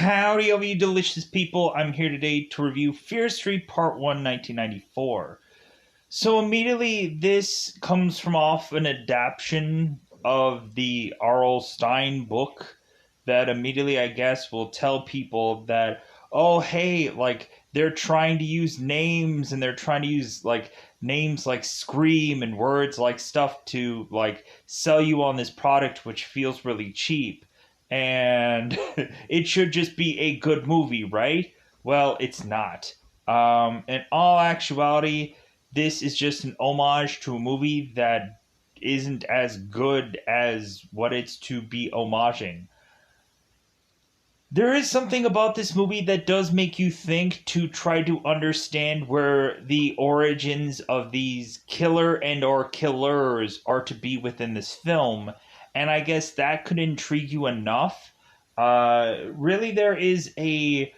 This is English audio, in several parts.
Howdy, all you delicious people. I'm here today to review Fear Street Part 1, 1994. So immediately, this comes from off an adaptation of the R.L. Stine book that immediately, I guess, will tell people that, oh, hey, like, they're trying to use names and they're trying to use, like, names like Scream and words like stuff to, like, sell you on this product which feels really cheap. And it should just be a good movie, right? Well, it's not. In all actuality, this is just an homage to a movie that isn't as good as what it's to be homaging. There is something about this movie that does make you think to try to understand where the origins of these killer and or killers are to be within this film, and I guess that could intrigue you enough. Really, there is a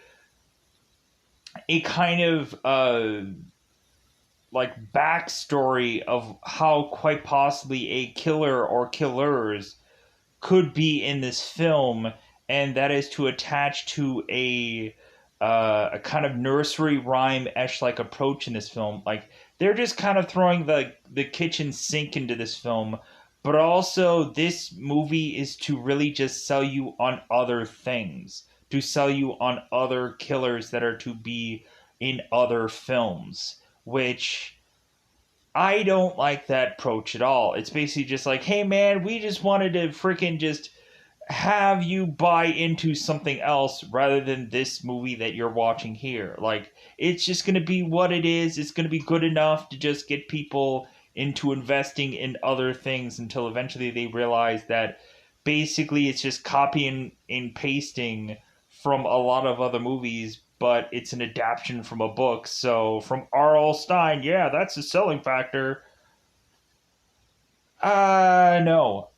kind of like backstory of how quite possibly a killer or killers could be in this film, and that is to attach to a kind of nursery rhyme esh like approach in this film. Like they're just kind of throwing the kitchen sink into this film, but also this movie is to really just sell you on other things, to sell you on other killers that are to be in other films, which I don't like that approach at all. It's basically just like, hey man, we just wanted to freaking just have you buy into something else rather than this movie that you're watching here. Like, it's just going to be what it is. It's going to be good enough to just get people into investing in other things until eventually they realize that basically it's just copying and pasting from a lot of other movies, but it's an adaptation from a book. So from R.L. Stine, yeah, that's a selling factor. No.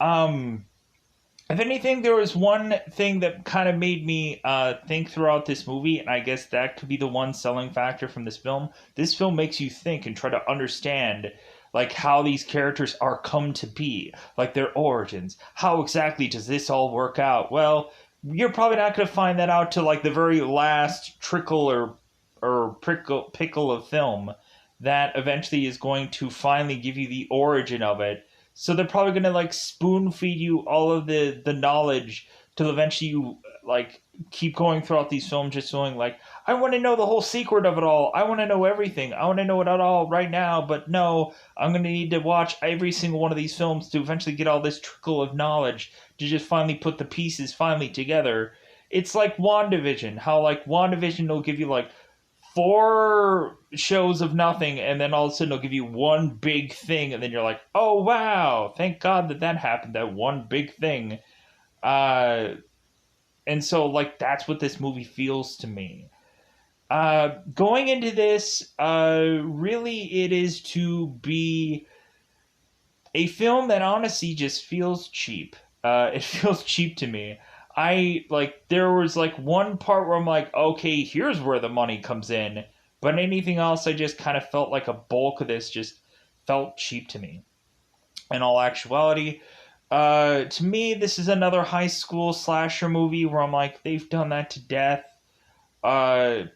If anything, there was one thing that kind of made me think throughout this movie, and I guess that could be the one selling factor from this film. This film makes you think and try to understand, like, how these characters are come to be, like their origins. How exactly does this all work out? Well, you're probably not going to find that out till like the very last trickle or pickle of film that eventually is going to finally give you the origin of it. So they're probably gonna like spoon feed you all of the knowledge till eventually you like keep going throughout these films just going like, I want to know the whole secret of it all. I want to know everything. I want to know it all right now. But no, I'm gonna need to watch every single one of these films to eventually get all this trickle of knowledge to just finally put the pieces finally together. It's like WandaVision. How like WandaVision will give you like four shows of nothing, and then all of a sudden they'll give you one big thing, and then you're like, oh wow, thank God that happened, that one big thing. Uh, and so like that's what this movie feels to me. Going into this, really it is to be a film that honestly just feels cheap. It feels cheap to me. I like there was like one part where I'm like, okay, here's where the money comes in. But anything else, I just kind of felt like a bulk of this just felt cheap to me. In all actuality, to me, this is another high school slasher movie where I'm like, they've done that to death.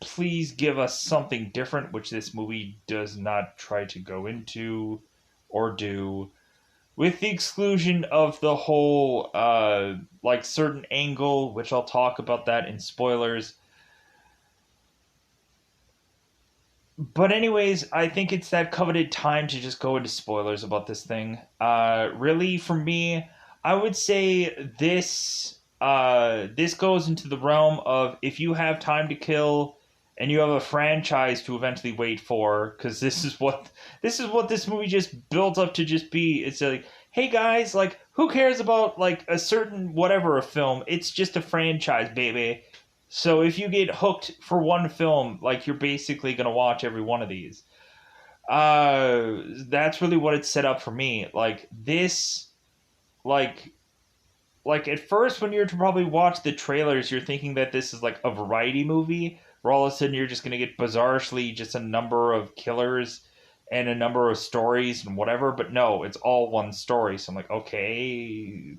Please give us something different, which this movie does not try to go into or do, with the exclusion of the whole like certain angle, which I'll talk about that in spoilers. But anyways, I think it's that coveted time to just go into spoilers about this thing. Really, for me, I would say this goes into the realm of if you have time to kill and you have a franchise to eventually wait for, because this is what this movie just built up to just be. It's like, hey guys, like who cares about like a certain whatever a film? It's just a franchise, baby. So if you get hooked for one film, like you're basically gonna watch every one of these. That's really what it's set up for me. Like this, like like at first when you're to probably watch the trailers, you're thinking that this is like a variety movie, where all of a sudden you're just gonna get bizarrely just a number of killers and a number of stories and whatever. But no, it's all one story. So I'm like, okay,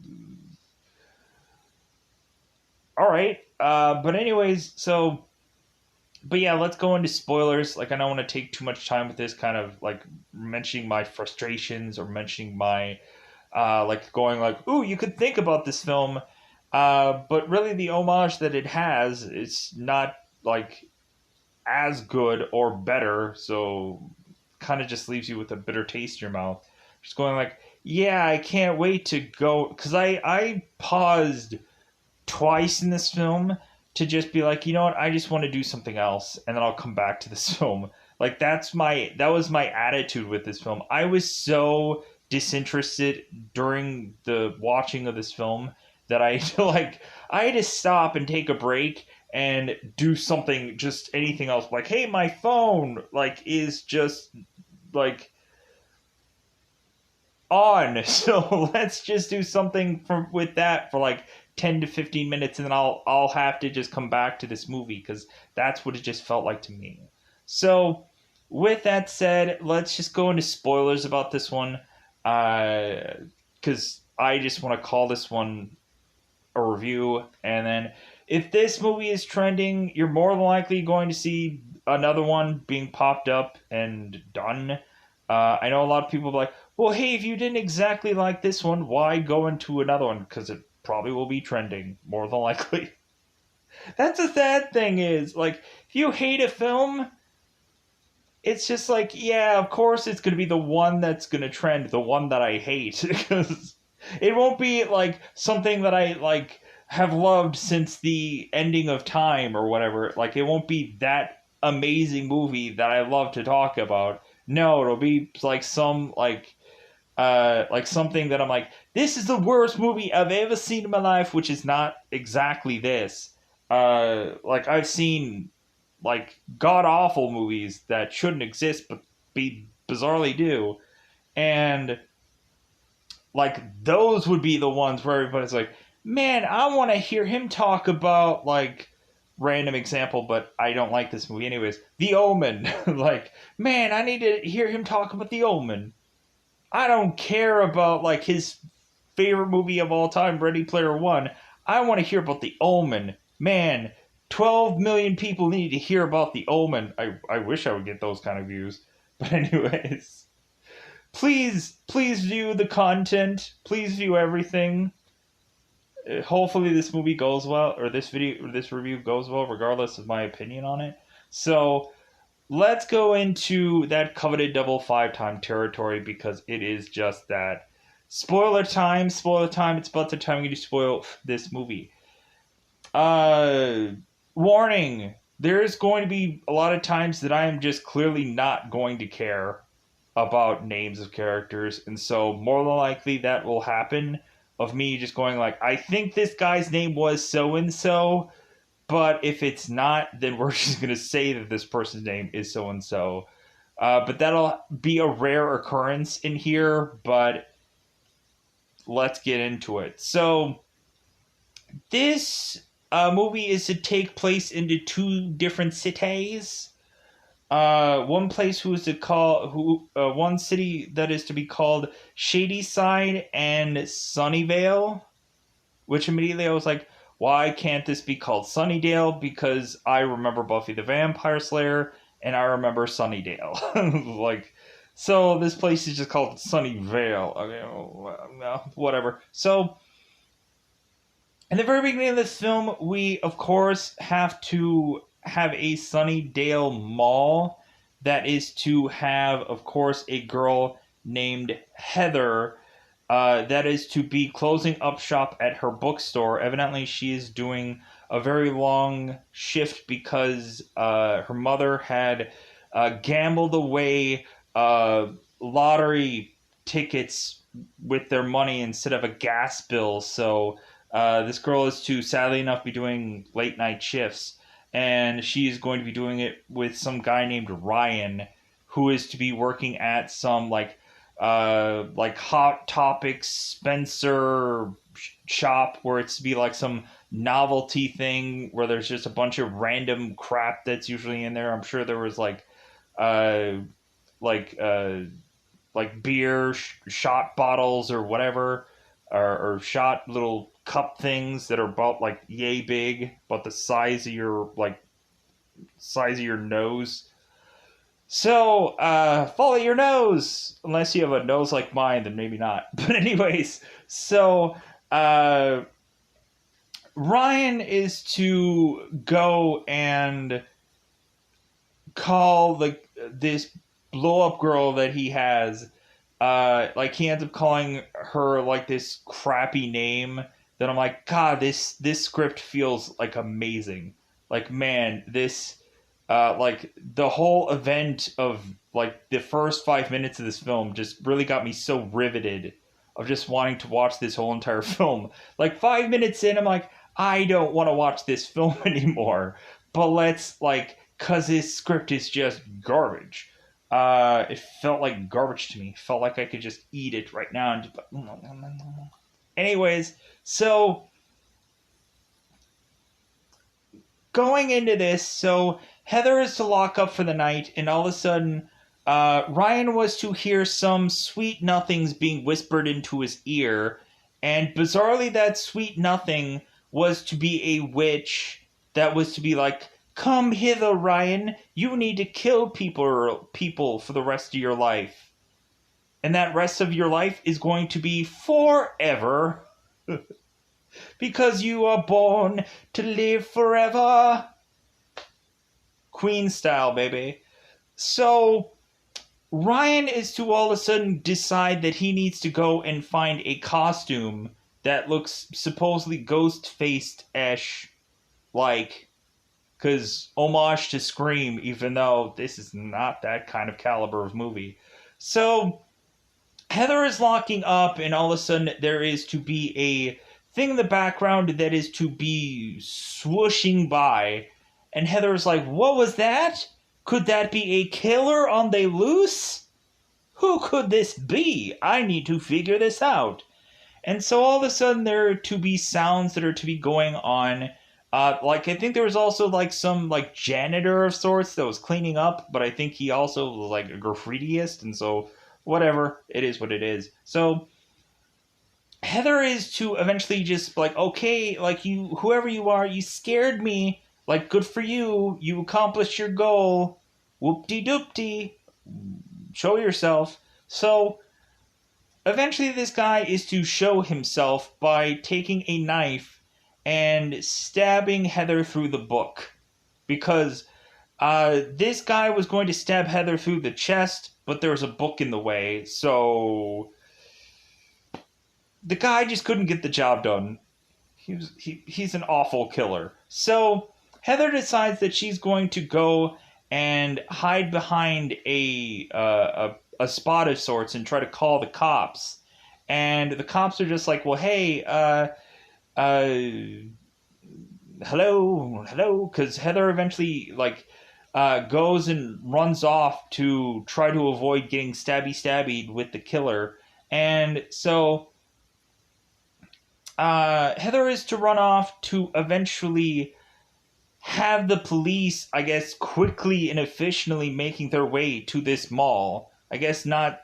all right. But anyways, so but yeah, let's go into spoilers. Like, I don't want to take too much time with this, kind of like mentioning my frustrations or mentioning my like going like, ooh, you could think about this film, but really the homage that it has, it's not like as good or better. So kind of just leaves you with a bitter taste in your mouth. Just going like, yeah, I can't wait to go, because I paused twice in this film to just be like, you know what, I just want to do something else, and then I'll come back to this film. Like, that was my attitude with this film. I was so disinterested during the watching of this film that I like I had to stop and take a break and do something, just anything else. Like, hey, my phone like is just like on. So let's just do something with that for like 10 to 15 minutes, and then I'll have to just come back to this movie, because that's what it just felt like to me. So with that said, let's just go into spoilers about this one, because I just want to call this one a review. And then if this movie is trending, you're more than likely going to see another one being popped up and done. I know a lot of people are like, well, hey, if you didn't exactly like this one, why go into another one? Because it probably will be trending, more than likely. That's the sad thing is, like, if you hate a film, it's just like, yeah, of course it's going to be the one that's going to trend, the one that I hate. Because it won't be, like, something that I, like, have loved since the ending of time or whatever. Like, it won't be that amazing movie that I love to talk about. No, it'll be, like something that I'm like, this is the worst movie I've ever seen in my life, which is not exactly this. Like, I've seen like god awful movies that shouldn't exist but be bizarrely do, and like those would be the ones where everybody's like, man, I want to hear him talk about, like, random example, but I don't like this movie anyways, The Omen. Like, man, I need to hear him talk about The Omen. I don't care about like his favorite movie of all time, Ready Player One. I want to hear about The Omen. Man, 12 million people need to hear about The Omen. I wish I would get those kind of views. But anyways, please view the content. Please view everything. Hopefully this movie goes well, or this video or this review goes well, regardless of my opinion on it. So let's go into that coveted double five time territory, because it is just that. Spoiler time, spoiler time. It's about the time you spoil this movie. Uh, Warning. There's going to be a lot of times that I am just clearly not going to care about names of characters, and so more than likely that will happen, of me just going like, I think this guy's name was so and so, but if it's not, then we're just going to say that this person's name is so and so. But that'll be a rare occurrence in here, but let's get into it. So, this movie is to take place into two different cities. One place one city that is to be called Shadyside and Sunnyvale, which immediately I was like, why can't this be called Sunnydale? Because I remember Buffy the Vampire Slayer, and I remember Sunnydale. Like, so this place is just called Sunnyvale. Okay, no, whatever. So, in the very beginning of this film, we, of course, have to have a Sunnydale mall that is to have, of course, a girl named Heather that is to be closing up shop at her bookstore. Evidently, she is doing a very long shift because her mother had gambled away lottery tickets with their money instead of a gas bill. So this girl is to, sadly enough, be doing late night shifts. And she is going to be doing it with some guy named Ryan, who is to be working at some like Hot Topics Spencer shop, where it's to be like some novelty thing where there's just a bunch of random crap that's usually in there. I'm sure there was uh like uh like beer shot bottles or whatever, or shot little cup things that are about like yay big, about the size of your nose. So, follow your nose. Unless you have a nose like mine, then maybe not. But anyways, so Ryan is to go and call this blow up girl that he has. Like he ends up calling her like this crappy name that I'm like, God, this script feels like amazing. Like, man, this like the whole event of like the first 5 minutes of this film just really got me so riveted of just wanting to watch this whole entire film. Like 5 minutes in, I'm like, I don't want to watch this film anymore. But let's like, cause this script is just garbage. It felt like garbage to me. It felt like I could just eat it right now and just. Anyways, so going into this, so Heather is to lock up for the night, and all of a sudden, Ryan was to hear some sweet nothings being whispered into his ear, and bizarrely, that sweet nothing was to be a witch that was to be like, come hither, Ryan, you need to kill people for the rest of your life. And that rest of your life is going to be forever. Because you are born to live forever. Queen style, baby. So, Ryan is to all of a sudden decide that he needs to go and find a costume that looks supposedly ghost-faced-ish, like, because homage to Scream, even though this is not that kind of caliber of movie. So, Heather is locking up, and all of a sudden there is to be a thing in the background that is to be swooshing by. And Heather is like, what was that? Could that be a killer on the loose? Who could this be? I need to figure this out. And so all of a sudden there are to be sounds that are to be going on. Like, I think there was also, like, some, like, janitor of sorts that was cleaning up, but I think he also was, like, a graffitiist, and so, whatever, it is what it is. So, Heather is to eventually just, like, okay, like, you, whoever you are, you scared me, like, good for you, you accomplished your goal, whoop-de-doop-de, show yourself. So, eventually this guy is to show himself by taking a knife and stabbing Heather through the book. Because this guy was going to stab Heather through the chest, but there was a book in the way, so the guy just couldn't get the job done. He's an awful killer. So Heather decides that she's going to go and hide behind a spot of sorts and try to call the cops. And the cops are just like, well, hey, hello, because Heather eventually, like, goes and runs off to try to avoid getting stabby with the killer. And so, Heather is to run off to eventually have the police, I guess, quickly and efficiently making their way to this mall. I guess not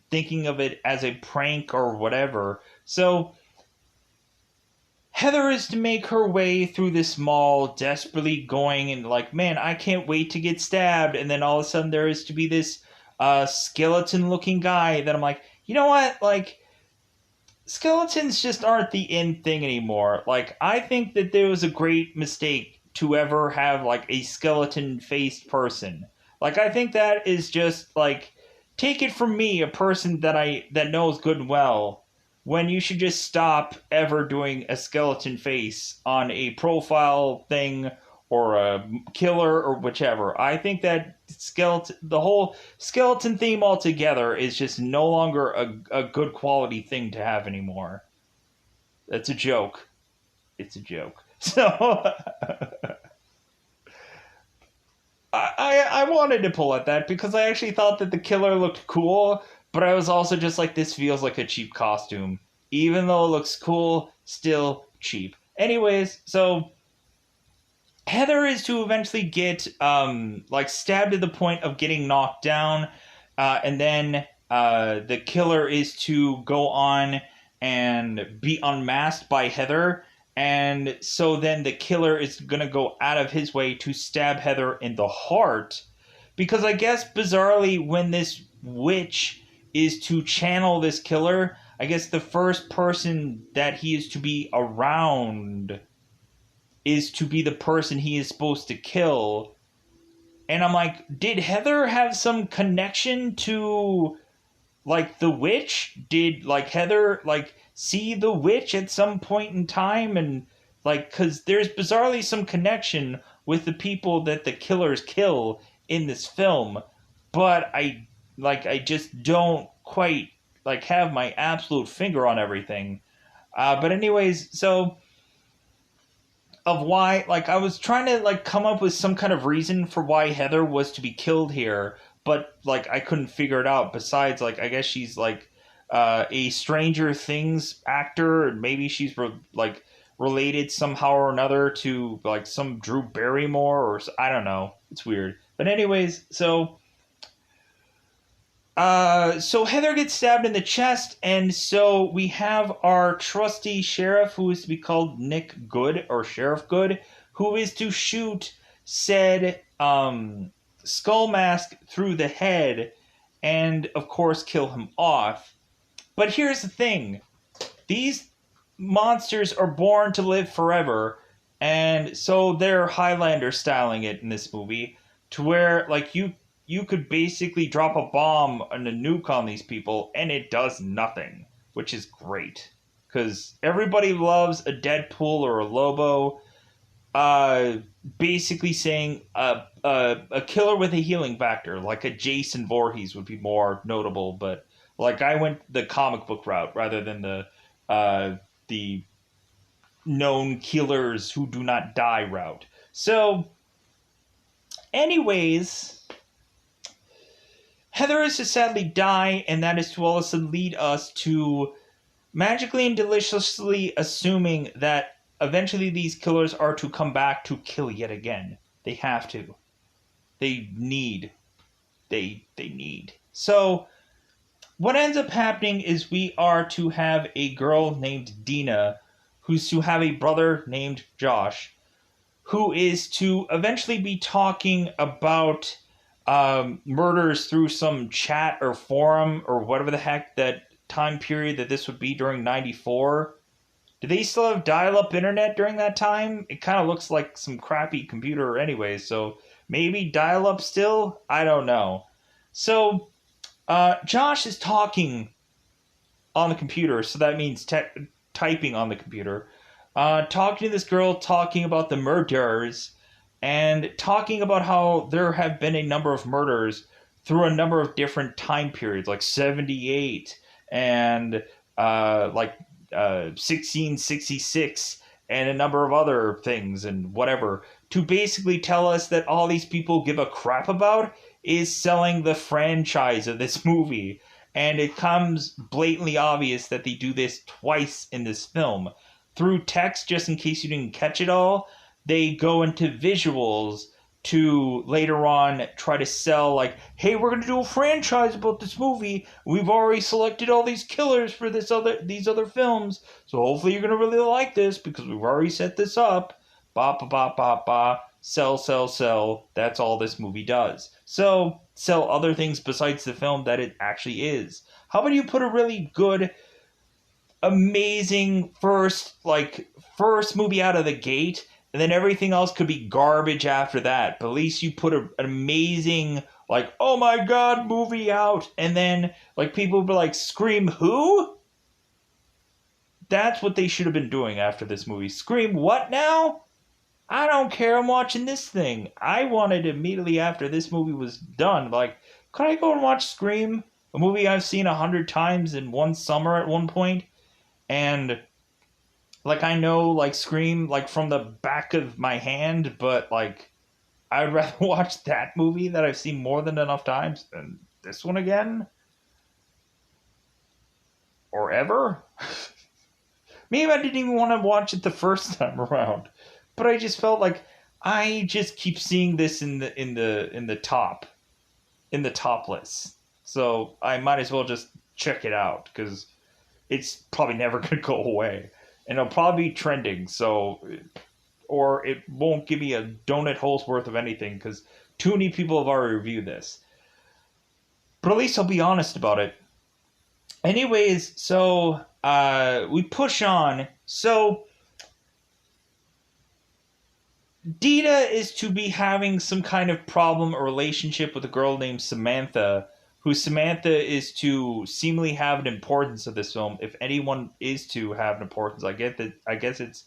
thinking of it as a prank or whatever. So, Heather is to make her way through this mall, desperately going and like, man, I can't wait to get stabbed. And then all of a sudden there is to be this skeleton-looking guy that I'm like, you know what? Like, skeletons just aren't the in thing anymore. Like, I think that there was a great mistake to ever have, like, a skeleton-faced person. Like, I think that is just, like, take it from me, a person that knows good and well, when you should just stop ever doing a skeleton face on a profile thing or a killer or whichever. I think that the whole skeleton theme altogether is just no longer a good quality thing to have anymore. That's a joke. It's a joke. So, I wanted to pull at that because I actually thought that the killer looked cool, but I was also just like, this feels like a cheap costume. Even though it looks cool, still cheap. Anyways, so Heather is to eventually get like stabbed to the point of getting knocked down, and then the killer is to go on and be unmasked by Heather. And so then the killer is going to go out of his way to stab Heather in the heart. Because I guess bizarrely, when this witch is to channel this killer, I guess the first person that he is to be around is to be the person he is supposed to kill. And I'm like, did Heather have some connection to like the witch? Did like Heather like see the witch at some point in time? And like, because there's bizarrely some connection with the people that the killers kill in this film, but I just don't quite like have my absolute finger on everything. But anyways, so of why, like, I was trying to like come up with some kind of reason for why Heather was to be killed here, but like I couldn't figure it out. Besides, like, I guess she's like a Stranger Things actor, and maybe she's like related somehow or another to like some Drew Barrymore, or I don't know. It's weird. But anyways, so Heather gets stabbed in the chest, and so we have our trusty sheriff, who is to be called Nick Good, or Sheriff Good, who is to shoot said skull mask through the head and, of course, kill him off. But here's the thing. These monsters are born to live forever, and so they're Highlander styling it in this movie, to where, like, you could basically drop a bomb and a nuke on these people, and it does nothing, which is great. Because everybody loves a Deadpool or a Lobo, basically saying a killer with a healing factor, like a Jason Voorhees would be more notable, but like I went the comic book route rather than the known killers who do not die route. So, anyways, Heather is to sadly die, and that is to also lead us to magically and deliciously assuming that eventually these killers are to come back to kill yet again. They have to. They need. They need. So, what ends up happening is we are to have a girl named Dina, who's to have a brother named Josh, who is to eventually be talking about murders through some chat or forum or whatever the heck that time period that this would be during 94. Do they still have dial-up internet during that time? It kind of looks like some crappy computer anyway, so maybe dial-up still? I don't know. So, Josh is talking on the computer, so that means typing on the computer. Talking to this girl, talking about the murders, and talking about how there have been a number of murders through a number of different time periods, like 78 and 1666 and a number of other things and whatever, to basically tell us that all these people give a crap about is selling the franchise of this movie. And it comes blatantly obvious that they do this twice in this film. Through text, just in case you didn't catch it all, they go into visuals to later on try to sell, like, hey, we're going to do a franchise about this movie. We've already selected all these killers for these other films, so hopefully you're going to really like this because we've already set this up. Ba ba ba ba ba. Sell, sell, sell. That's all this movie does. So, sell other things besides the film that it actually is. How about you put a really good, amazing first movie out of the gate, and then everything else could be garbage after that. But at least you put an amazing, like, oh my god, movie out. And then, like, people would be like, Scream who? That's what they should have been doing after this movie. Scream what now? I don't care, I'm watching this thing. I wanted immediately after this movie was done, like, could I go and watch Scream? A movie I've seen 100 times in one summer at one point. And like, I know, like, Scream, like, from the back of my hand, but, like, I'd rather watch that movie that I've seen more than enough times than this one again. Or ever. Maybe I didn't even want to watch it the first time around. But I just felt like I just keep seeing this in the top list. So I might as well just check it out, because it's probably never going to go away. And it'll probably be trending, so, or it won't give me a donut hole's worth of anything, because too many people have already reviewed this. But at least I'll be honest about it. Anyways, so, we push on. So, Dita is to be having some kind of problem or relationship with a girl named Samantha, who Samantha is to seemingly have an importance of this film. If anyone is to have an importance, I get that. I guess it's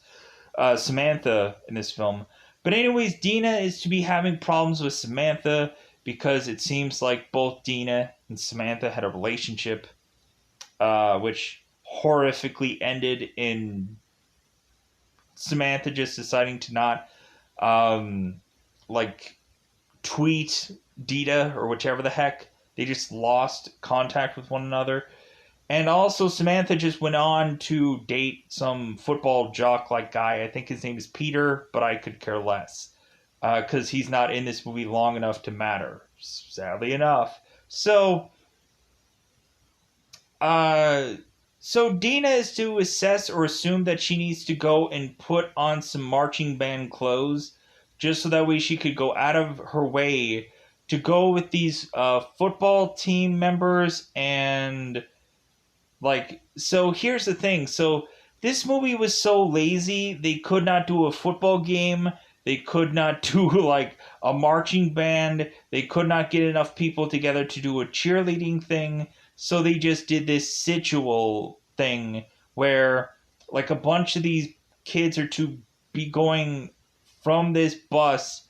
Samantha in this film. But anyways, Dina is to be having problems with Samantha because it seems like both Dina and Samantha had a relationship, which horrifically ended in Samantha just deciding to not like tweet Dita or whichever the heck. They just lost contact with one another. And also Samantha just went on to date some football jock like guy. I think his name is Peter, but I could care less. Because he's not in this movie long enough to matter, sadly enough. So Dina is to assess or assume that she needs to go and put on some marching band clothes just so that way she could go out of her way to go with these football team members. And like, so here's the thing. So this movie was so lazy, they could not do a football game. They could not do like a marching band. They could not get enough people together to do a cheerleading thing. So they just did this situal thing where like a bunch of these kids are to be going from this bus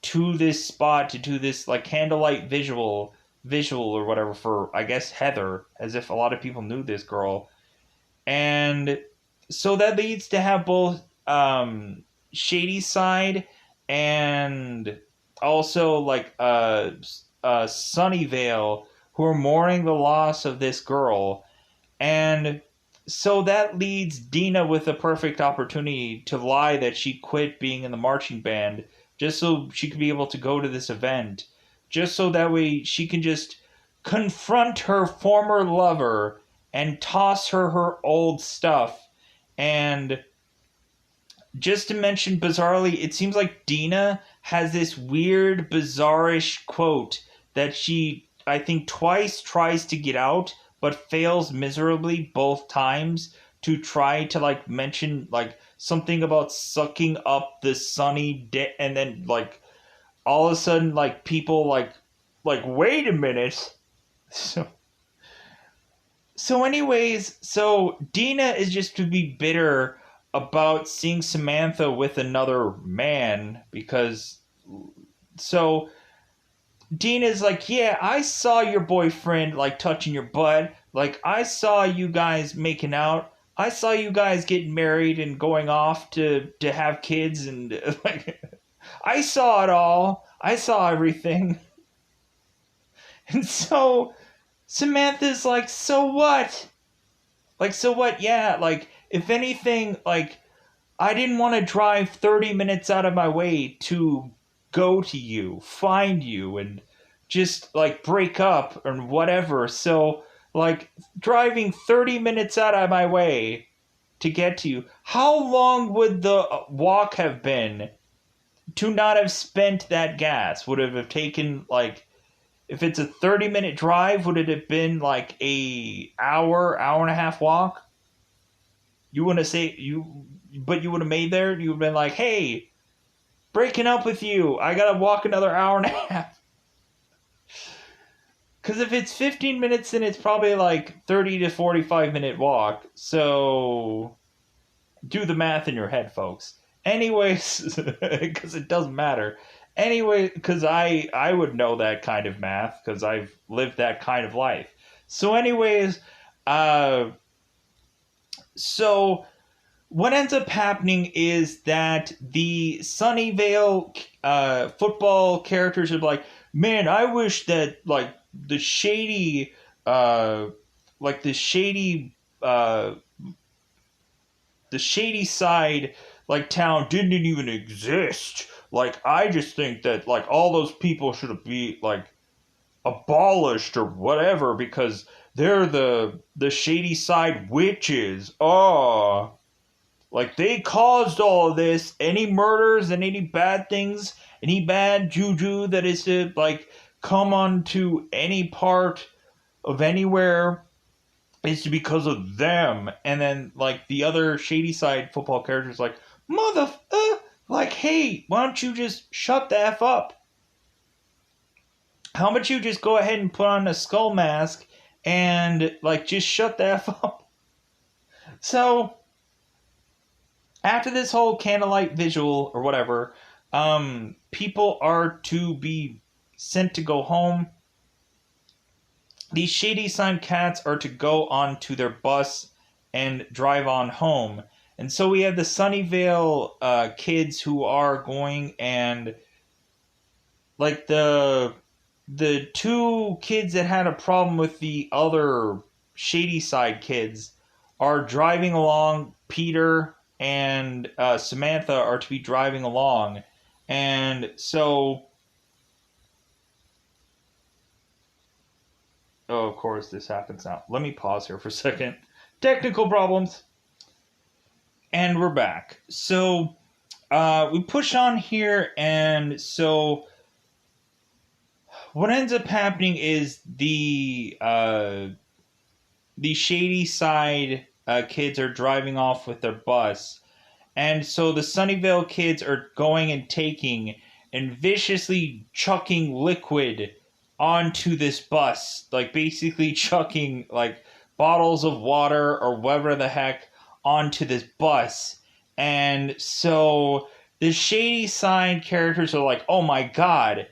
to this spot to do this like candlelight visual or whatever for, I guess, Heather, as if a lot of people knew this girl. And so that leads to have both Shady Side and also like Sunnyvale, who are mourning the loss of this girl. And so that leads Dina with a perfect opportunity to lie that she quit being in the marching band just so she could be able to go to this event. Just so that way she can just confront her former lover and toss her old stuff. And just to mention bizarrely, it seems like Dina has this weird, bizarrish quote that she, I think, twice tries to get out, but fails miserably both times to try to, like, mention, like, something about sucking up the sunny day, and then, like, all of a sudden, like, people, like, wait a minute. So anyways, so Dina is just to be bitter about seeing Samantha with another man, because so Dina's like, yeah, I saw your boyfriend like touching your butt, like I saw you guys making out, I saw you guys getting married and going off to have kids, and like I saw it all, I saw everything. And so Samantha's like, so what? Like, so what? Yeah, like, if anything, like, I didn't want to drive 30 minutes out of my way to go to you, find you, and just, like, break up and whatever. So, like, driving 30 minutes out of my way to get to you. How long would the walk have been to not have spent that gas? Would it have taken, like, if it's a 30-minute drive, would it have been like a hour and a half walk? You wouldn't have but you would have made there. You would have been like, hey, breaking up with you. I gotta walk another hour and a half. Because if it's 15 minutes, then it's probably like 30 to 45-minute walk. So do the math in your head, folks. Anyways, because it doesn't matter. Anyway, because I would know that kind of math because I've lived that kind of life. So anyways, so what ends up happening is that the Sunnyvale football characters are like, man, I wish that like the shady side like town didn't even exist. Like, I just think that, like, all those people should be, like, abolished or whatever because they're the shady side witches. Oh, like they caused all of this, any murders and any bad things, any bad juju that is to like come onto any part of anywhere is because of them. And then like the other shady side football characters like like, hey, why don't you just shut the F up? How about you just go ahead and put on a skull mask and like just shut the F up? So after this whole candlelight visual or whatever, people are to be sent to go home. These shady sign cats are to go on to their bus and drive on home. And so we have the Sunnyvale kids who are going, and like the two kids that had a problem with the other shady side kids are driving along. Peter and Samantha are to be driving along. And so, oh, of course this happens now. Let me pause here for a second. Technical problems. And we're back. So we push on here, and so what ends up happening is the shady side kids are driving off with their bus, and so the Sunnyvale kids are going and taking and viciously chucking liquid onto this bus, like basically chucking like bottles of water or whatever the heck onto this bus. And so the shady side characters are like, oh my god,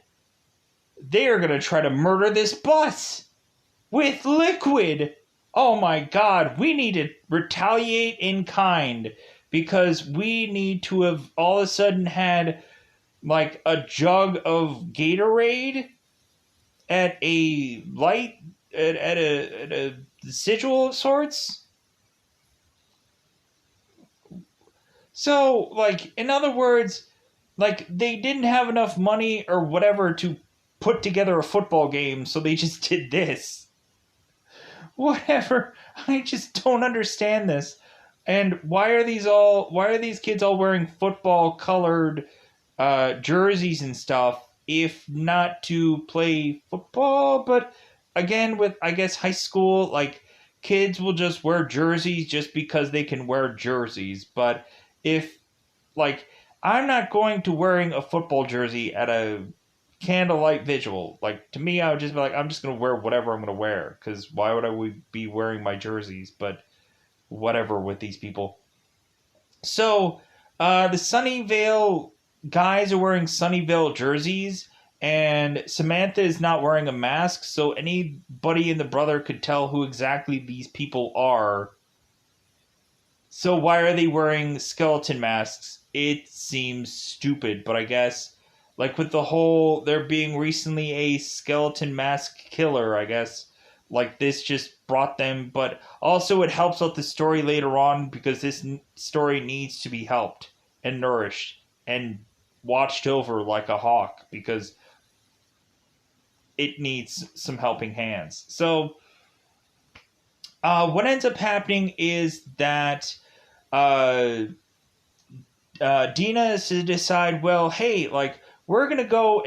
they are going to try to murder this bus with liquid. Oh my god, we need to retaliate in kind because we need to have all of a sudden had like a jug of Gatorade at a light, at a sigil of sorts. So, like, in other words, like, they didn't have enough money or whatever to put together a football game, so they just did this. Whatever. I just don't understand this. And why are these kids all wearing football colored jerseys and stuff if not to play football? But again, with, I guess, high school, like, kids will just wear jerseys just because they can wear jerseys. But if, like, I'm not going to wearing a football jersey at a candlelight visual. Like, to me, I would just be like, I'm just going to wear whatever I'm going to wear. Because why would I be wearing my jerseys? But whatever with these people. So, the Sunnyvale guys are wearing Sunnyvale jerseys. And Samantha is not wearing a mask. So anybody in the brother could tell who exactly these people are. So why are they wearing skeleton masks? It seems stupid, but I guess, like with the whole, there being recently a skeleton mask killer, I guess, like this just brought them, but also it helps out the story later on because this story needs to be helped and nourished and watched over like a hawk because it needs some helping hands. So, what ends up happening is that Dina is to decide, well, hey, like, we're going to go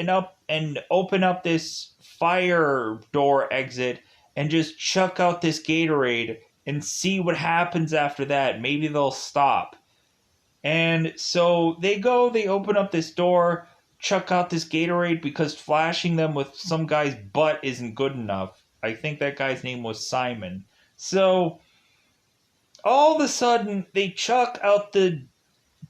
and open up this fire door exit and just chuck out this Gatorade and see what happens after that. Maybe they'll stop. And so they open up this door, chuck out this Gatorade because flashing them with some guy's butt isn't good enough. I think that guy's name was Simon. So all of a sudden, they chuck out the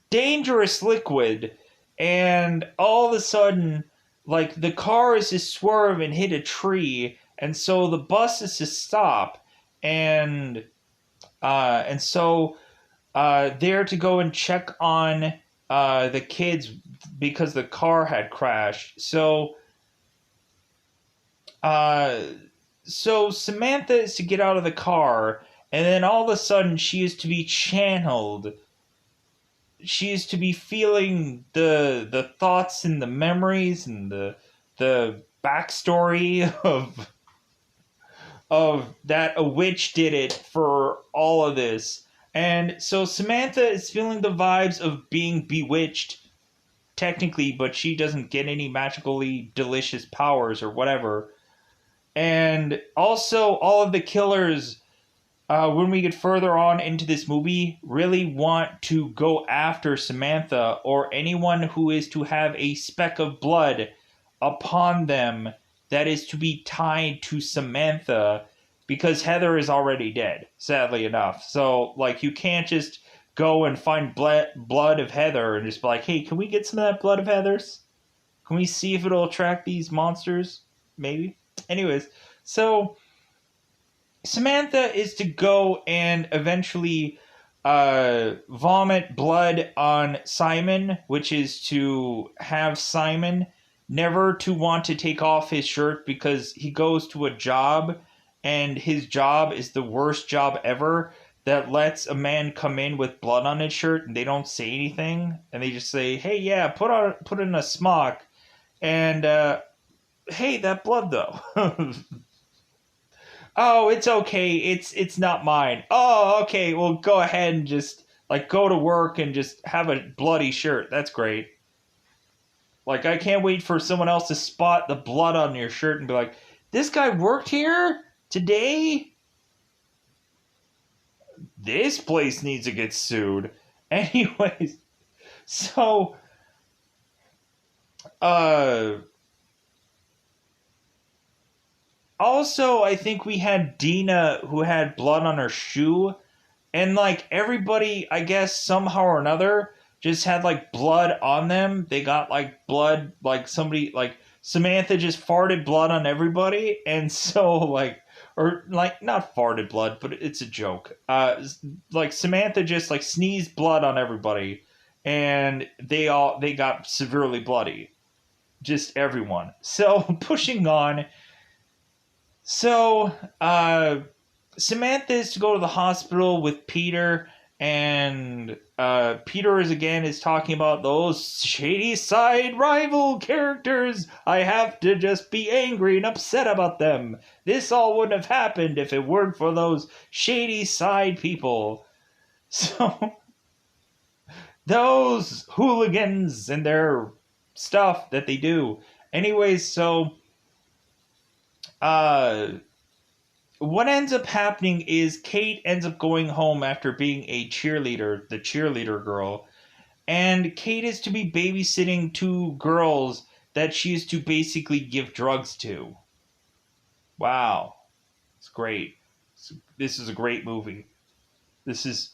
dangerous liquid, and all of a sudden, like, the car is to swerve and hit a tree, and so the bus is to stop, and so they're to go and check on the kids because the car had crashed. So Samantha is to get out of the car, and then all of a sudden she is to be channeled. She is to be feeling the thoughts and the memories and the backstory of that a witch did it for all of this. And so Samantha is feeling the vibes of being bewitched, technically, but she doesn't get any magically delicious powers or whatever. And also, all of the killers, when we get further on into this movie, really want to go after Samantha or anyone who is to have a speck of blood upon them that is to be tied to Samantha, because Heather is already dead, sadly enough. So, like, you can't just go and find blood of Heather and just be like, hey, can we get some of that blood of Heather's? Can we see if it'll attract these monsters? Maybe. Anyways, so Samantha is to go and eventually vomit blood on Simon, which is to have Simon never to want to take off his shirt because he goes to a job and his job is the worst job ever that lets a man come in with blood on his shirt and they don't say anything and they just say, hey, yeah, put in a smock and hey, that blood though. Oh, it's okay. It's not mine. Oh, okay. Well, go ahead and just like go to work and just have a bloody shirt. That's great. Like, I can't wait for someone else to spot the blood on your shirt and be like, this guy worked here today? This place needs to get sued. Anyways, so, also, I think we had Dina who had blood on her shoe. And, like, everybody, I guess, somehow or another just had, like, blood on them. They got, like, blood, like, somebody, like, Samantha just farted blood on everybody. And so, like, or, like, not farted blood, but it's a joke. Like, Samantha just, like, sneezed blood on everybody. And they got severely bloody. Just everyone. So, pushing on. So, Samantha is to go to the hospital with Peter, and Peter is talking about those shady side rival characters. I have to just be angry and upset about them. This all wouldn't have happened if it weren't for those shady side people. So, those hooligans and their stuff that they do. Anyways, so what ends up happening is Kate ends up going home after being a cheerleader, the cheerleader girl, and Kate is to be babysitting two girls that she is to basically give drugs to. Wow. It's great. This is a great movie. This is...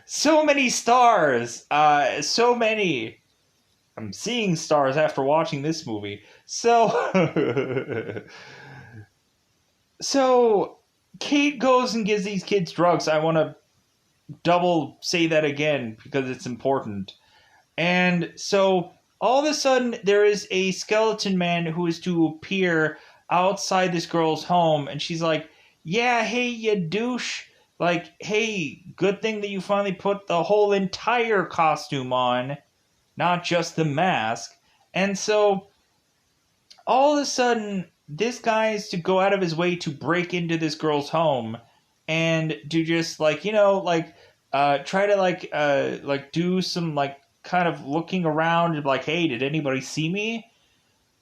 so many stars! So many... I'm seeing stars after watching this movie. So, so Kate goes and gives these kids drugs. I want to double say that again because it's important. And so all of a sudden there is a skeleton man who is to appear outside this girl's home. And she's like, yeah, hey, you douche. Like, hey, good thing that you finally put the whole entire costume on. Not just the mask. And so, all of a sudden, this guy is to go out of his way to break into this girl's home and to just, like, you know, like, try to, like, do some, like, kind of looking around and, like, hey, did anybody see me?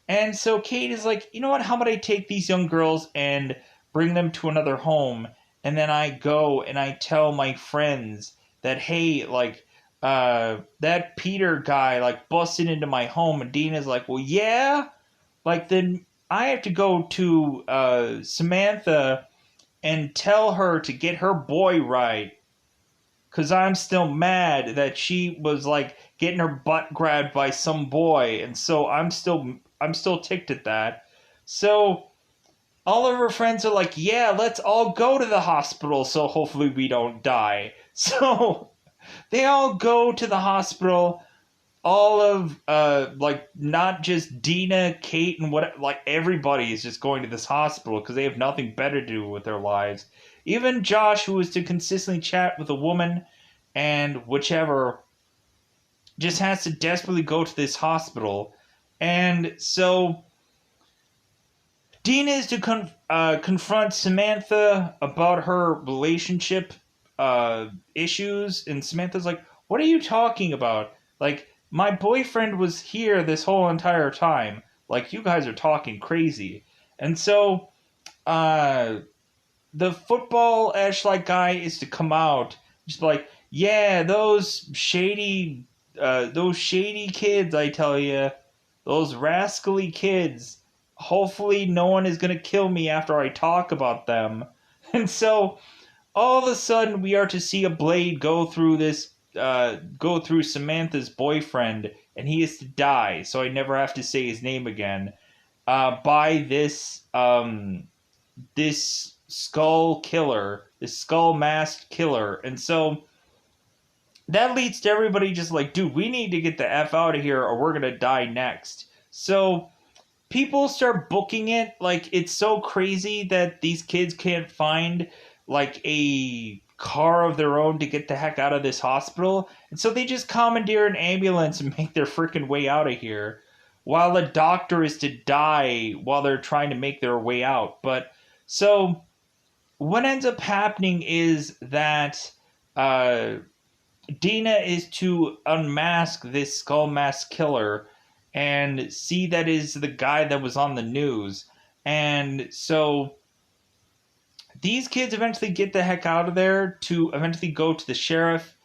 And so Kate is like, you know what, how about I take these young girls and bring them to another home, and then I go and I tell my friends that, hey, like, that Peter guy, like, busted into my home, and Dina's like, well, yeah? Like, then I have to go to, Samantha and tell her to get her boy right. Because I'm still mad that she was, like, getting her butt grabbed by some boy, and so I'm still ticked at that. So, all of her friends are like, yeah, let's all go to the hospital so hopefully we don't die. So... they all go to the hospital. All of, like, not just Dina, Kate, and what, like, everybody is just going to this hospital because they have nothing better to do with their lives. Even Josh, who is to consistently chat with a woman and whichever, just has to desperately go to this hospital. And so Dean is to confront Samantha about her relationship issues, and Samantha's like, "What are you talking about? Like, my boyfriend was here this whole entire time. Like, you guys are talking crazy." And so, the football-ish like guy is to come out, just like, "Yeah, those shady kids, I tell you, those rascally kids. Hopefully, no one is gonna kill me after I talk about them." And so, all of a sudden, we are to see a blade go through Samantha's boyfriend, and he is to die. So I never have to say his name again. By this skull killer, this skull masked killer, and so that leads to everybody just like, dude, we need to get the F out of here or we're gonna die next. So people start booking it like it's so crazy that these kids can't find like a car of their own to get the heck out of this hospital. And so they just commandeer an ambulance and make their freaking way out of here while a doctor is to die while they're trying to make their way out. But so what ends up happening is that Dina is to unmask this skull mask killer and see that is the guy that was on the news. And so these kids eventually get the heck out of there to eventually go to the sheriff.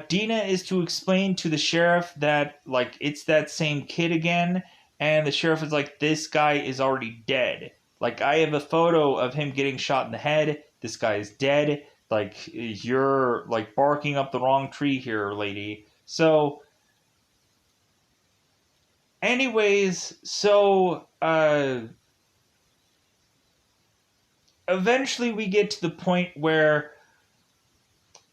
Dina is to explain to the sheriff that, like, it's that same kid again. And the sheriff is like, this guy is already dead. Like, I have a photo of him getting shot in the head. This guy is dead. Like, you're, like, barking up the wrong tree here, lady. So, anyways, so, eventually we get to the point where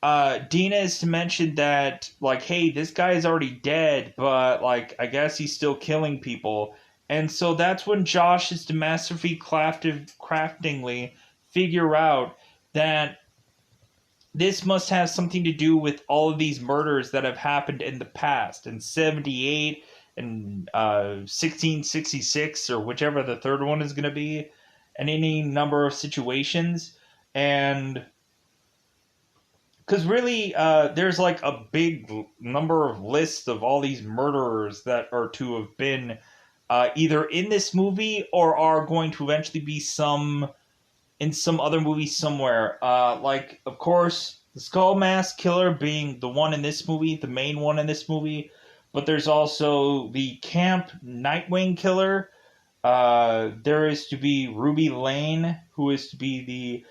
Dina is to mention that, like, hey, this guy is already dead, but, like, I guess he's still killing people. And so that's when Josh is to masterfully craftingly figure out that this must have something to do with all of these murders that have happened in the past, in 78 and 1666, or whichever the third one is going to be, and any number of situations. And because really, there's like a big number of lists of all these murderers that are to have been either in this movie or are going to eventually be in some other movie somewhere. Like, of course, the Skull Mask Killer being the one in this movie, the main one in this movie. But there's also the Camp Nightwing Killer. There is to be Ruby Lane, who is to be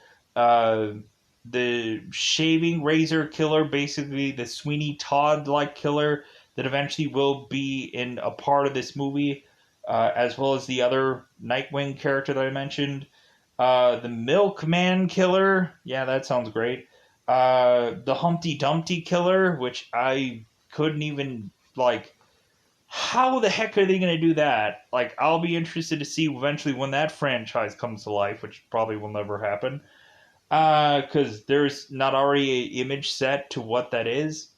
the shaving razor killer, basically the Sweeney Todd-like killer that eventually will be in a part of this movie, as well as the other Nightwing character that I mentioned. The Milkman Killer, yeah, that sounds great. The Humpty Dumpty Killer, which I couldn't even, like, how the heck are they going to do that? Like, I'll be interested to see eventually when that franchise comes to life, which probably will never happen. Because there's not already an image set to what that is.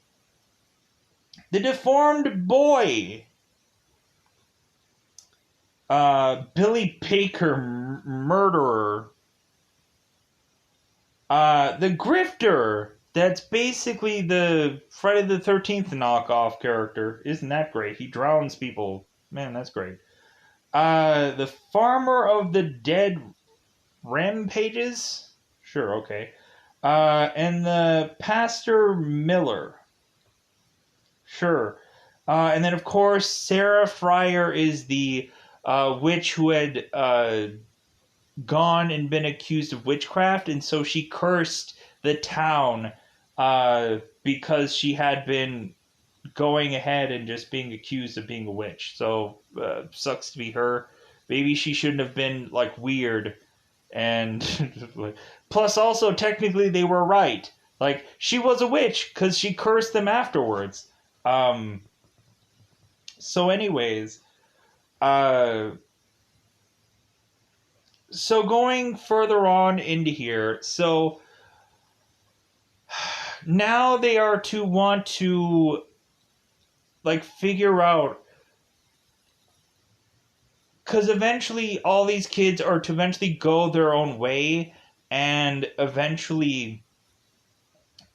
The Deformed Boy. Billy Baker, Murderer. The Grifter. That's basically the Friday the 13th knockoff character. Isn't that great? He drowns people. Man, that's great. The Farmer of the Dead Rampages? Sure, okay. And the Pastor Miller. Sure. And then, of course, Sarah Fryer is the witch who had gone and been accused of witchcraft, and so she cursed the town because she had been going ahead and just being accused of being a witch. So, sucks to be her. Maybe she shouldn't have been, like, weird. And plus, also, technically, they were right. Like, she was a witch because she cursed them afterwards. So anyways, so going further on into here, so now they are to want to like figure out, because eventually all these kids are to eventually go their own way, and eventually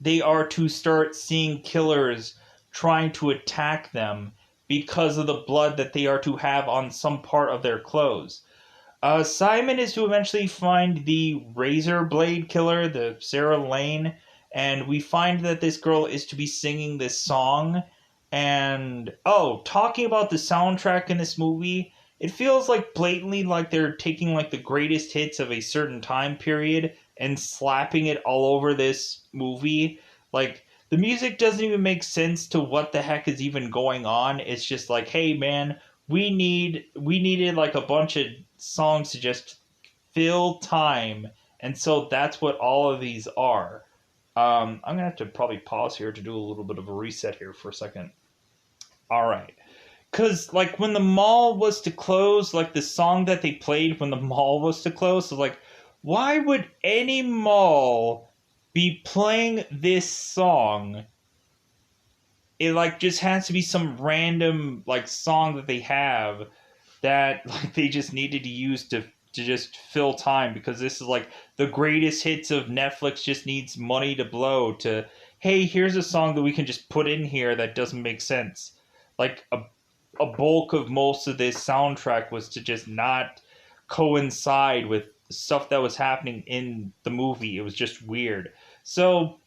they are to start seeing killers trying to attack them because of the blood that they are to have on some part of their clothes. Simon is to eventually find the razor blade killer, the Sarah Lane, and we find that this girl is to be singing this song. And oh, talking about the soundtrack in this movie, it feels like blatantly like they're taking like the greatest hits of a certain time period and slapping it all over this movie. Like the music doesn't even make sense to what the heck is even going on. It's just like, hey man, we needed like a bunch of songs to just fill time, and so that's what all of these are. I'm gonna have to probably pause here to do a little bit of a reset here for a second. All right, because like when the mall was to close, like the song that they played when the mall was to close was like, why would any mall be playing this song? It like just has to be some random like song that they have that like they just needed to use to just fill time, because this is like the greatest hits of Netflix just needs money to blow to, hey, here's a song that we can just put in here that doesn't make sense. Like a bulk of most of this soundtrack was to just not coincide with stuff that was happening in the movie. It was just weird. So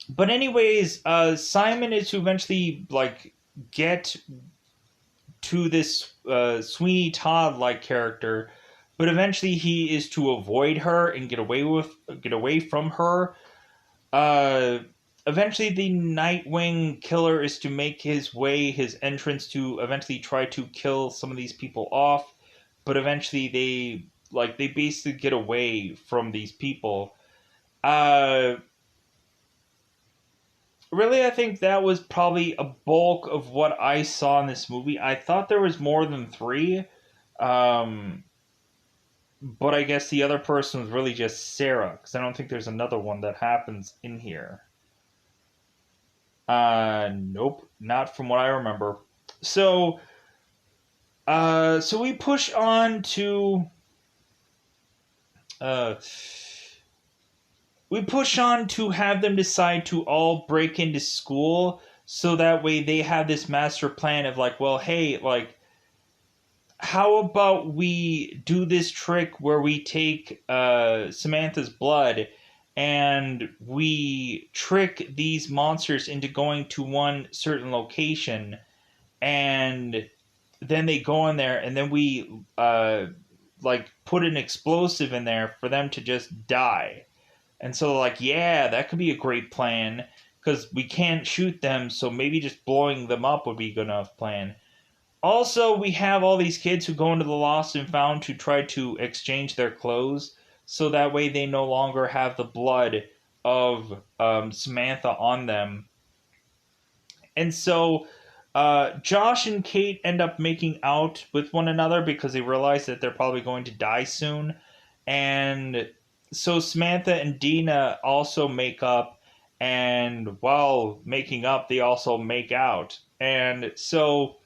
but anyways, Simon is to eventually like get to this Sweeney Todd like character, but eventually he is to avoid her and get away from her. Uh, Eventually, the Nightwing killer is to make his entrance to eventually try to kill some of these people off, but eventually they basically get away from these people. Uh, Really, I think that was probably a bulk of what I saw in this movie. I thought there was more than three, um, but I guess the other person was really just Sarah, because I don't think there's another one that happens in here. Nope, not from what I remember. So, so we push on to, uh, have them decide to all break into school, so that way they have this master plan of like, well, hey, like, how about we do this trick where we take Samantha's blood and we trick these monsters into going to one certain location, and then they go in there, and then we like put an explosive in there for them to just die. And so, like, yeah, that could be a great plan, because we can't shoot them, so maybe just blowing them up would be a good enough plan. Also, we have all these kids who go into the Lost and Found to try to exchange their clothes, so that way they no longer have the blood of Samantha on them. And so Josh and Kate end up making out with one another because they realize that they're probably going to die soon. And so Samantha and Dina also make up, and while making up, they also make out. And so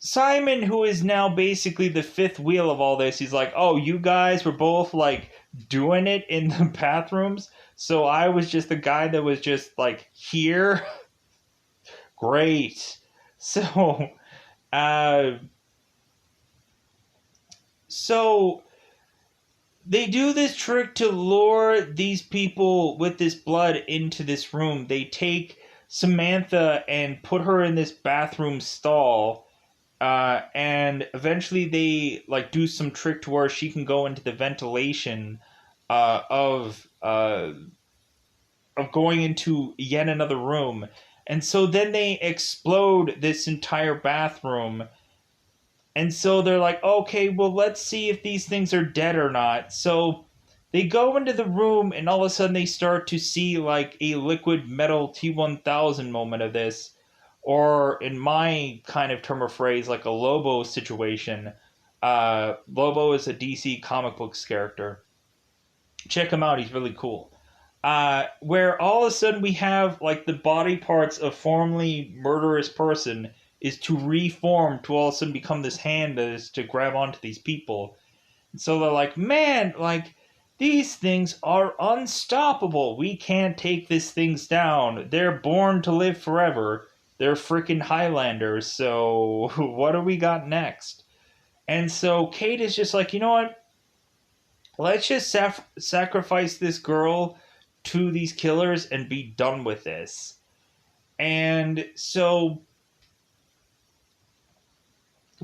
Simon, who is now basically the fifth wheel of all this, he's like, oh, you guys were both like doing it in the bathrooms, so I was just the guy that was just like here. Great. So, uh, so they do this trick to lure these people with this blood into this room. They take Samantha and put her in this bathroom stall, and eventually they like do some trick to where she can go into the ventilation of going into yet another room. And so then they explode this entire bathroom. And so they're like, okay, well, let's see if these things are dead or not. So they go into the room, and all of a sudden they start to see like a liquid metal T-1000 moment of this. Or in my kind of term or phrase, like a Lobo situation. Lobo is a DC comic books character. Check him out, he's really cool. where all of a sudden we have like the body parts of formerly murderous person is to reform to all of a sudden become this hand that is to grab onto these people. And so they're like, man, like these things are unstoppable. We can't take these things down. They're born to live forever. They're freaking Highlanders. So what do we got next? And so Kate is just like, you know what? Let's just sacrifice this girl to these killers and be done with this. And so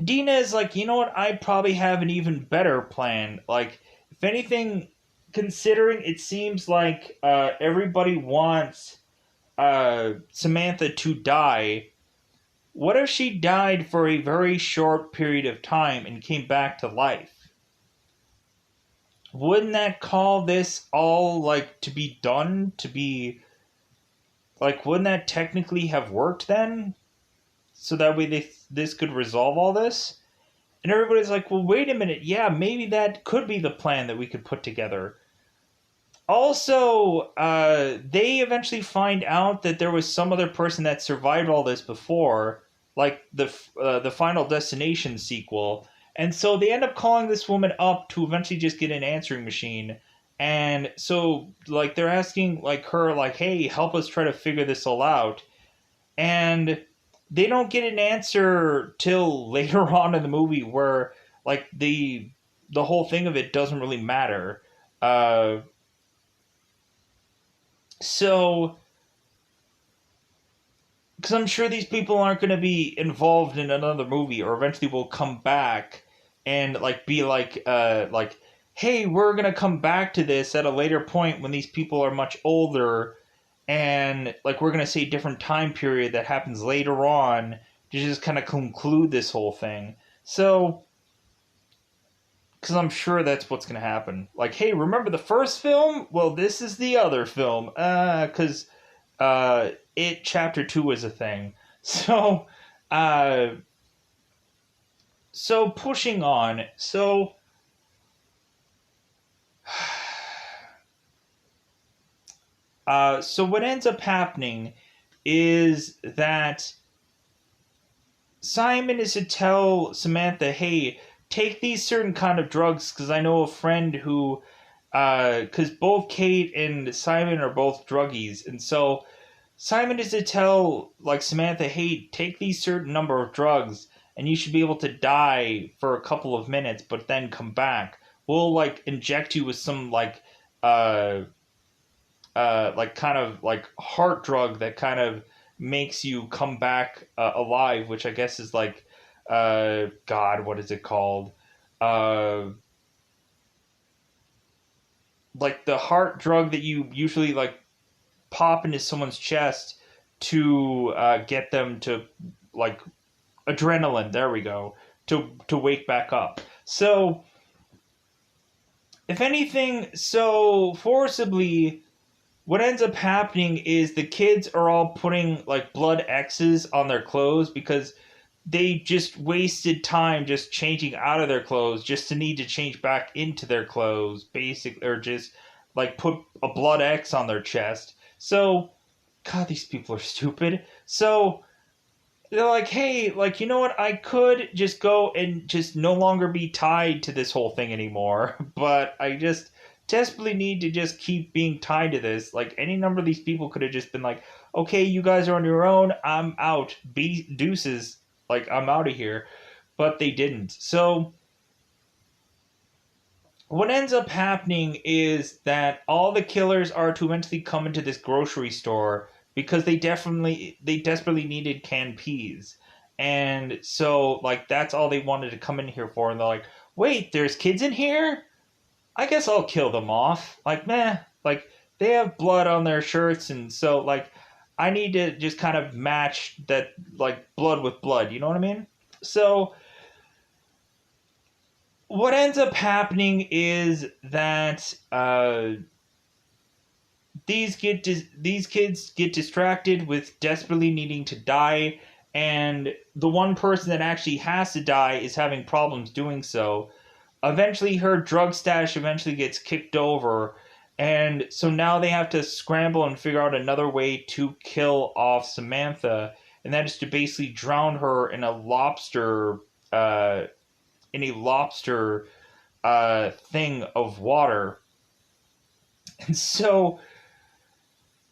Dina is like, you know what? I probably have an even better plan. Like, if anything, considering it seems like everybody wants Samantha to die, what if she died for a very short period of time and came back to life? Wouldn't that call this all like to be done? To be like, wouldn't that technically have worked then? So that way this could resolve all this? And everybody's like, well, wait a minute. Yeah, maybe that could be the plan that we could put together. Also, they eventually find out that there was some other person that survived all this before, like the Final Destination sequel. And so they end up calling this woman up to eventually just get an answering machine. And so, like, they're asking, like, her, like, hey, help us try to figure this all out. And they don't get an answer till later on in the movie where, like, the whole thing of it doesn't really matter. So, because I'm sure these people aren't going to be involved in another movie, or eventually will come back and like be like, hey, we're going to come back to this at a later point when these people are much older, and like we're going to see a different time period that happens later on to just kind of conclude this whole thing. So, because I'm sure that's what's going to happen. Like, hey, remember the first film? Well, this is the other film. Because it Chapter 2 is a thing. So, so pushing on. So, so what ends up happening is that Simon is to tell Samantha, hey, take these certain kind of drugs because I know a friend who, because both Kate and Simon are both druggies, and so Simon is to tell like Samantha, hey, take these certain number of drugs, and you should be able to die for a couple of minutes, but then come back. We'll like inject you with some like kind of like heart drug that kind of makes you come back alive, which I guess is like God, what is it called? Uh, like the heart drug that you usually like pop into someone's chest to get them to like adrenaline. There we go. To wake back up. So if anything, so forcibly, what ends up happening is the kids are all putting like blood X's on their clothes because they just wasted time just changing out of their clothes just to need to change back into their clothes, basically, or just like put a blood X on their chest. So, God, these people are stupid. So they're like, hey, like, you know what? I could just go and just no longer be tied to this whole thing anymore, but I just desperately need to just keep being tied to this. Like, any number of these people could have just been like, okay, you guys are on your own. I'm out. Deuces. Like, I'm out of here. But they didn't. So, what ends up happening is that all the killers are to eventually come into this grocery store because they desperately needed canned peas. And so, like, that's all they wanted to come in here for. And they're like, wait, there's kids in here? I guess I'll kill them off. Like, meh. Like, they have blood on their shirts, and so, like, I need to just kind of match that, like, blood with blood. You know what I mean? So, what ends up happening is that these kids get distracted with desperately needing to die, and the one person that actually has to die is having problems doing so. Eventually, her drug stash eventually gets kicked over, And so now they have to scramble and figure out another way to kill off Samantha, and that is to basically drown her in a lobster, uh, in a lobster thing of water. And so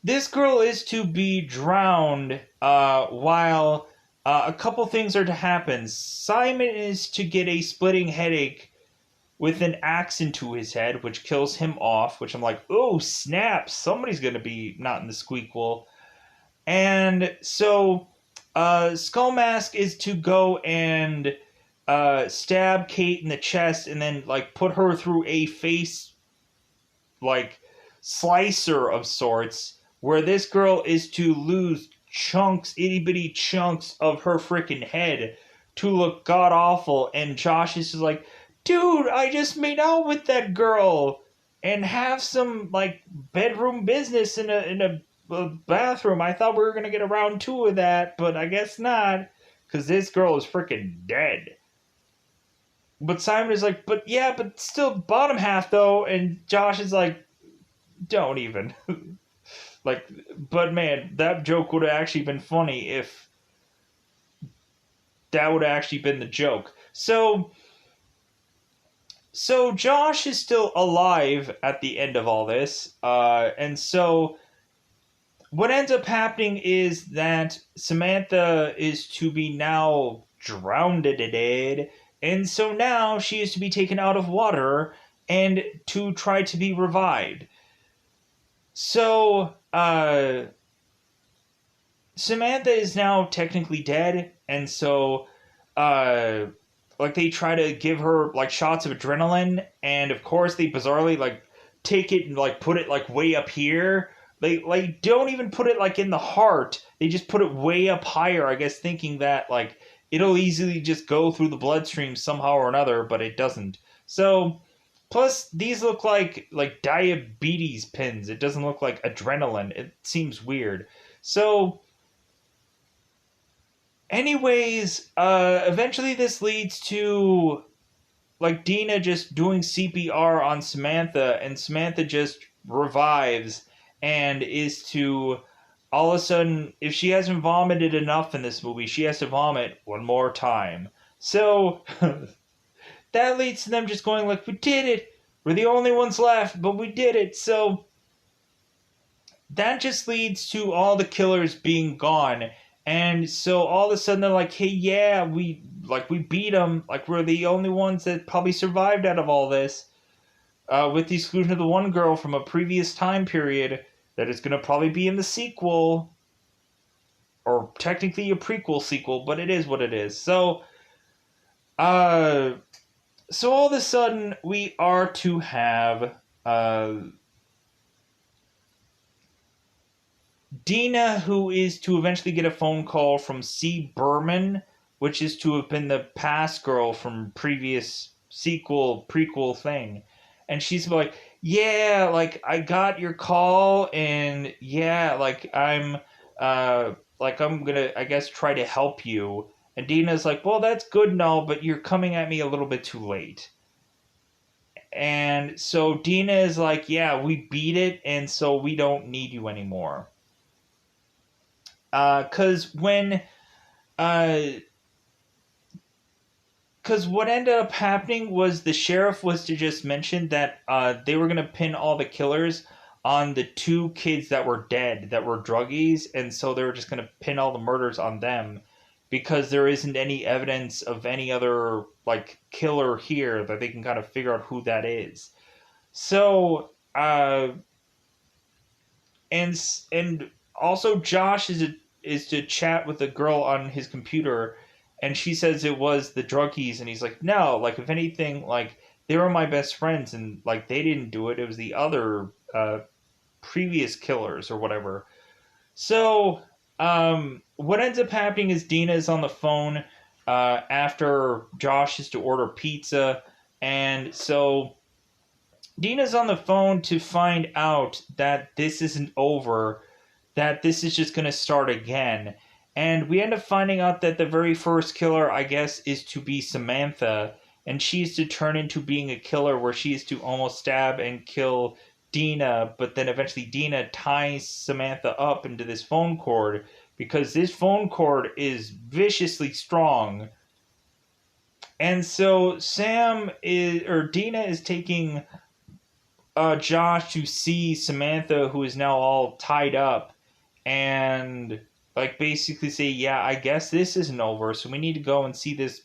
this girl is to be drowned while a couple things are to happen. Simon is to get a splitting headache with an axe into his head, which kills him off, which I'm like, oh, snap, somebody's going to be not in the squeakquel. And so Skull Mask is to go and stab Kate in the chest and then, like, put her through a face, like, slicer of sorts, where this girl is to lose chunks, itty bitty chunks of her freaking head to look god awful. And Josh is just like, dude, I just made out with that girl and have some like bedroom business in a bathroom. I thought we were gonna get a round two of that, but I guess not, because this girl is freaking dead. But Simon is like, but yeah, but still bottom half though, and Josh is like, don't even. Like, but man, that joke would have actually been funny if that would have actually been the joke. So Josh is still alive at the end of all this, and so what ends up happening is that Samantha is to be now drowned, and so now she is to be taken out of water and to try to be revived. So, Samantha is now technically dead, and so, like, they try to give her, like, shots of adrenaline, and of course they bizarrely, like, take it and, like, put it, like, way up here. They, like, don't even put it, like, in the heart. They just put it way up higher, I guess, thinking that, like, it'll easily just go through the bloodstream somehow or another, but it doesn't. So, plus, these look like diabetes pins. It doesn't look like adrenaline. It seems weird. So, anyways, eventually this leads to, like, Dina just doing CPR on Samantha, and Samantha just revives and is to, all of a sudden, if she hasn't vomited enough in this movie, she has to vomit one more time. So, that leads to them just going like, we did it! We're the only ones left, but we did it! So, that just leads to all the killers being gone. And so all of a sudden they're like, hey, yeah, we beat them. Like, we're the only ones that probably survived out of all this. With the exclusion of the one girl from a previous time period that is going to probably be in the sequel. Or technically a prequel sequel, but it is what it is. So all of a sudden we are to have Dina, who is to eventually get a phone call from C. Berman, which is to have been the past girl from previous prequel thing. And she's like, yeah, like, I got your call, and yeah, like, I'm gonna, I guess, try to help you. And Dina's like, well, that's good and all, but you're coming at me a little bit too late. And so Dina is like, yeah, we beat it, and so we don't need you anymore. Because what ended up happening was the sheriff was to just mention that they were going to pin all the killers on the two kids that were dead, that were druggies, and so they were just going to pin all the murders on them because there isn't any evidence of any other, like, killer here that they can kind of figure out who that is. So, and also Josh is to chat with the girl on his computer, and she says it was the druggies, and he's like, no, like, if anything, like, they were my best friends, and, like, they didn't do it. It was the other previous killers or whatever. So, what ends up happening is Dina is on the phone after Josh is to order pizza, and so Dina's on the phone to find out that this isn't over, that this is just going to start again. And we end up finding out that the very first killer, I guess, is to be Samantha. And she's to turn into being a killer where she is to almost stab and kill Dina, but then eventually Dina ties Samantha up into this phone cord because this phone cord is viciously strong. And so Dina is taking Josh to see Samantha, who is now all tied up, and like basically say, yeah, I guess this isn't over, so we need to go and see this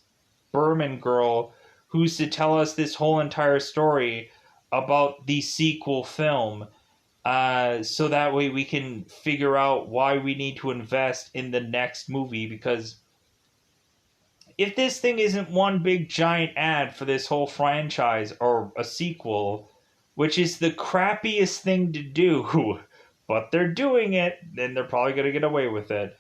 Berman girl who's to tell us this whole entire story about the sequel film. So that way we can figure out why we need to invest in the next movie, because if this thing isn't one big giant ad for this whole franchise or a sequel, which is the crappiest thing to do, but they're doing it, then they're probably going to get away with it.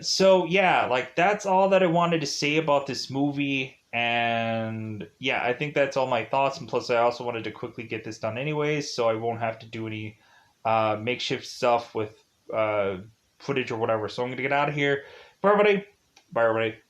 So yeah, like that's all that I wanted to say about this movie. And yeah, I think that's all my thoughts. And plus, I also wanted to quickly get this done anyways, so I won't have to do any makeshift stuff with footage or whatever. So I'm going to get out of here. Bye, everybody. Bye, everybody.